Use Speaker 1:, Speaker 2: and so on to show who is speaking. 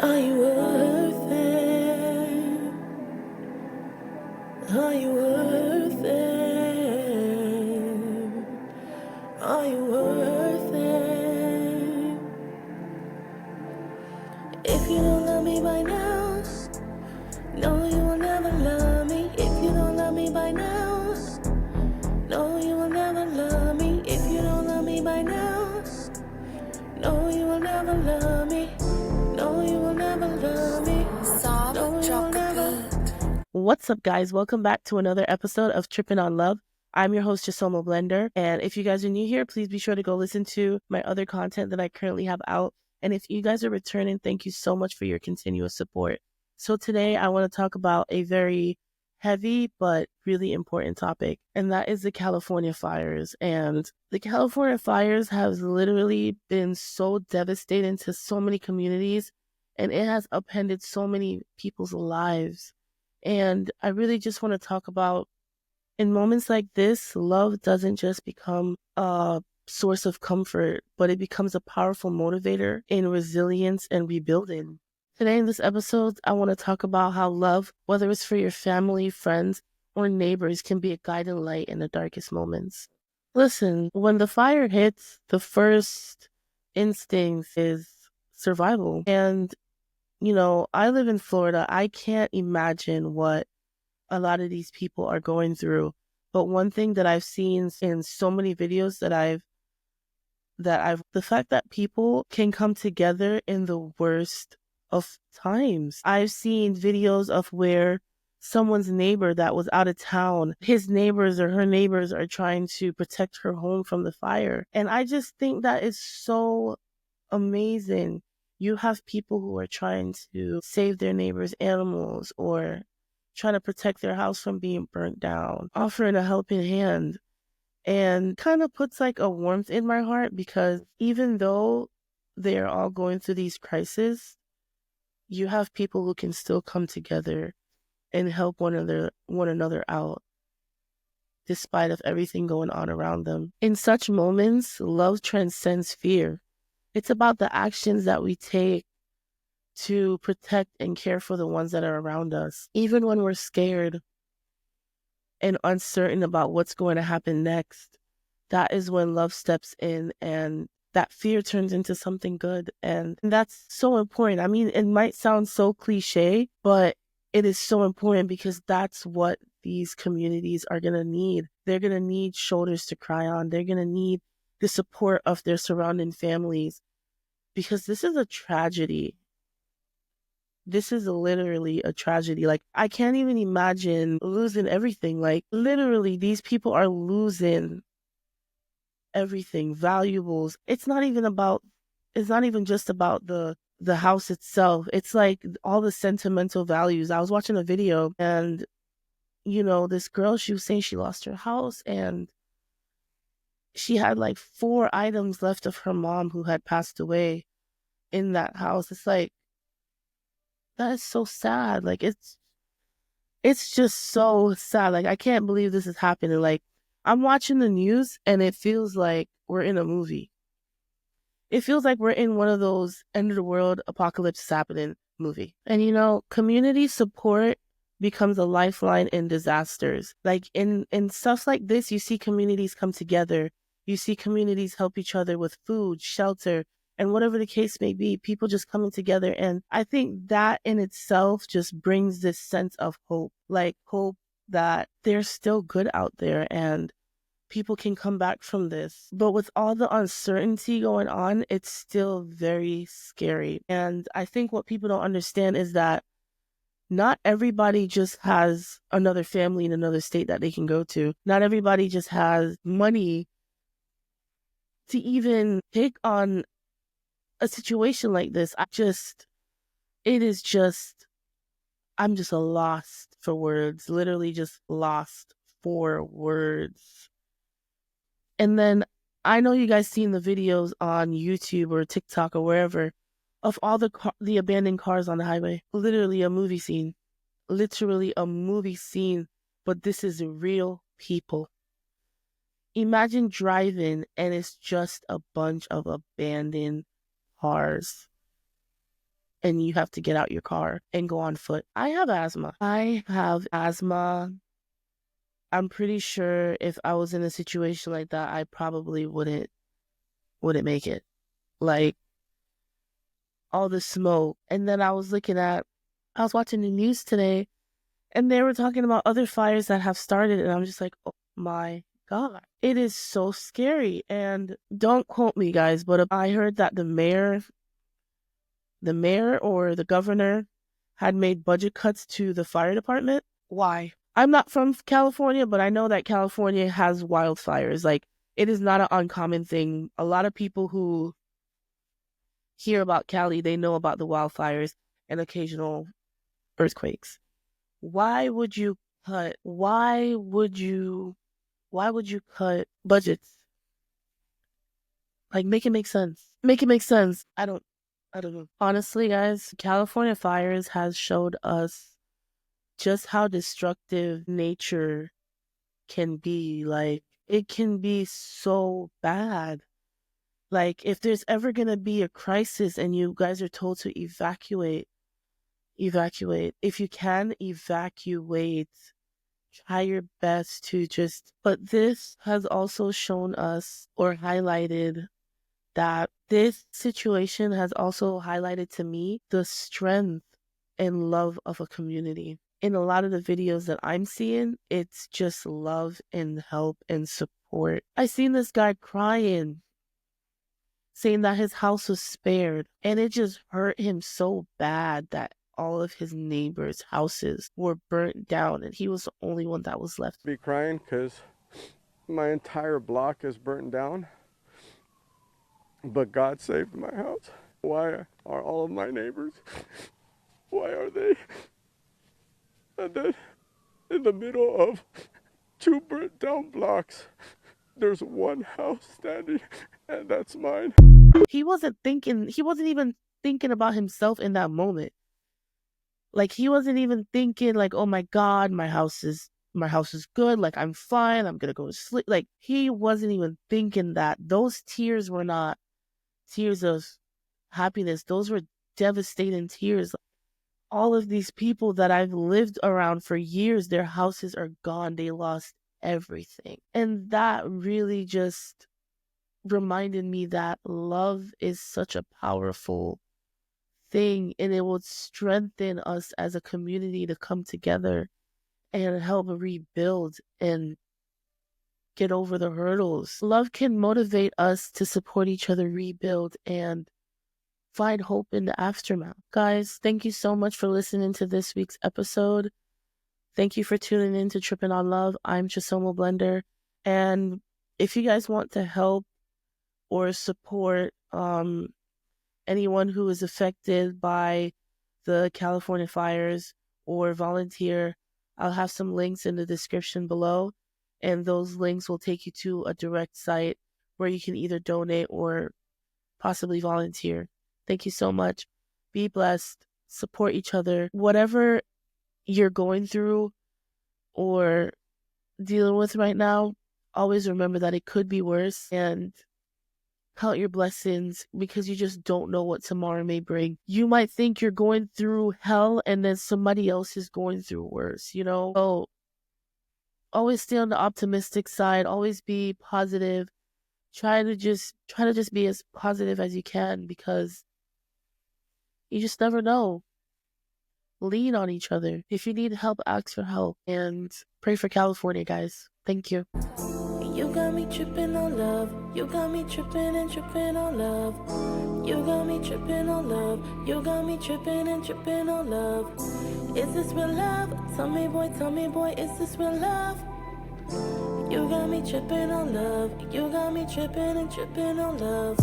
Speaker 1: Are you worth it? Are you worth it? Are you worth it? If you don't love me by now, no, you will never love me. If you don't love me by now, no, you will never love me. If you don't love me by now, no, you will never love me. No, you will never love me. No, you will never. What's up, guys? Welcome back to another episode of Trippin' on Love. I'm your host, Chisomo Blender. And if you guys are new here, please be sure to go listen to my other content that I currently have out. And if you guys are returning, thank you so much for your continuous support. So today I want to talk about a very heavy but really important topic, and that is the California fires. And the California fires have literally been so devastating to so many communities, and it has upended so many people's lives. And I really just want to talk about, in moments like this, love doesn't just become a source of comfort, but it becomes a powerful motivator in resilience and rebuilding. Today in this episode, I want to talk about how love, whether it's for your family, friends, or neighbors, can be a guiding light in the darkest moments. Listen, when the fire hits, the first instinct is survival. And I live in Florida. I can't imagine what a lot of these people are going through. But one thing that I've seen in so many videos the fact that people can come together in the worst of times. I've seen videos of where someone's neighbor that was out of town, his neighbors or her neighbors are trying to protect her home from the fire. And I just think that is so amazing. You have people who are trying to save their neighbors' animals or trying to protect their house from being burnt down, offering a helping hand, and kind of puts like a warmth in my heart, because even though they're all going through these crises, you have people who can still come together and help one another out despite of everything going on around them. In such moments, love transcends fear. It's about the actions that we take to protect and care for the ones that are around us. Even when we're scared and uncertain about what's going to happen next, that is when love steps in and that fear turns into something good. And that's so important. I mean, it might sound so cliche, but it is so important, because that's what these communities are going to need. They're going to need shoulders to cry on. They're going to need the support of their surrounding families, because this is a tragedy. This is literally a tragedy. Like, I can't even imagine losing everything. Like, literally, these people are losing everything, valuables. It's not even just about the house itself. It's like all the sentimental values. I was watching a video, and this girl, she was saying she lost her house, and she had like 4 items left of her mom who had passed away in that house. It's like, that is so sad. Like, it's just so sad. Like, I can't believe this is happening. Like, I'm watching the news and it feels like we're in a movie. It feels like we're in one of those end of the world apocalypse is happening movie. And community support becomes a lifeline in disasters. Like, in stuff like this, you see communities come together. You see communities help each other with food, shelter, and whatever the case may be, people just coming together. And I think that in itself just brings this sense of hope, like hope that there's still good out there and people can come back from this. But with all the uncertainty going on, it's still very scary. And I think what people don't understand is that not everybody just has another family in another state that they can go to. Not everybody just has money to even take on a situation like this. I'm just lost for words, literally just lost for words. And then I know you guys seen the videos on YouTube or TikTok or wherever of all the abandoned cars on the highway. Literally a movie scene. But this is real people. Imagine driving and it's just a bunch of abandoned cars. and you have to get out your car and go on foot. I have asthma. I'm pretty sure if I was in a situation like that, I probably wouldn't make it. Like, all the smoke. And then I was watching the news today, and they were talking about other fires that have started, and I'm just like, oh my God. It is so scary. And don't quote me, guys, but I heard that the mayor or the governor had made budget cuts to the fire department. Why? I'm not from California, but I know that California has wildfires. Like, it is not an uncommon thing. A lot of people who hear about Cali, they know about the wildfires and occasional earthquakes. Why would you cut budgets? Like, make it make sense. I don't know. Honestly, guys, California fires has showed us just how destructive nature can be. Like, it can be so bad. Like, if there's ever gonna be a crisis and you guys are told to evacuate. If you can evacuate, try your best to just. But this has also shown us, or highlighted, that this situation has also highlighted to me the strength and love of a community. In a lot of the videos that I'm seeing, it's just love and help and support. I seen this guy crying, saying that his house was spared, and it just hurt him so bad that all of his neighbors' houses were burnt down, and he was the only one that was left.
Speaker 2: Be crying because my entire block is burnt down, but God saved my house. Why are all of my neighbors, why are they in the middle of two burnt down blocks? There's one house standing, and that's mine.
Speaker 1: He wasn't even thinking about himself in that moment. Like, he wasn't even thinking like, oh my God, my house is good, like, I'm fine, I'm gonna go to sleep. Like, he wasn't even thinking that. Those tears were not tears of happiness. Those were devastating tears. All of these people that I've lived around for years, their houses are gone. They lost everything. And that really just reminded me that love is such a powerful thing, and it will strengthen us as a community to come together and help rebuild and get over the hurdles. Love can motivate us to support each other, rebuild, and find hope in the aftermath. Guys, thank you so much for listening to this week's episode. Thank you for tuning in to Trippin' on Love. I'm Chisomo Blender. And if you guys want to help or support anyone who is affected by the California fires or volunteer, I'll have some links in the description below. And those links will take you to a direct site where you can either donate or possibly volunteer. Thank you so much. Be blessed. Support each other. Whatever you're going through or dealing with right now, always remember that it could be worse, and count your blessings, because you just don't know what tomorrow may bring. You might think you're going through hell, and then somebody else is going through worse, you know? So always stay on the optimistic side. Always be positive. Try to just be as positive as you can, because you just never know. Lean on each other. If you need help, ask for help. And pray for California, guys. Thank you.
Speaker 3: You got me tripping on love. You got me tripping and tripping on love. You got me tripping on love. You got me tripping and tripping on love. Is this real love? Tell me boy, is this real love? You got me tripping on love. You got me tripping and tripping on love.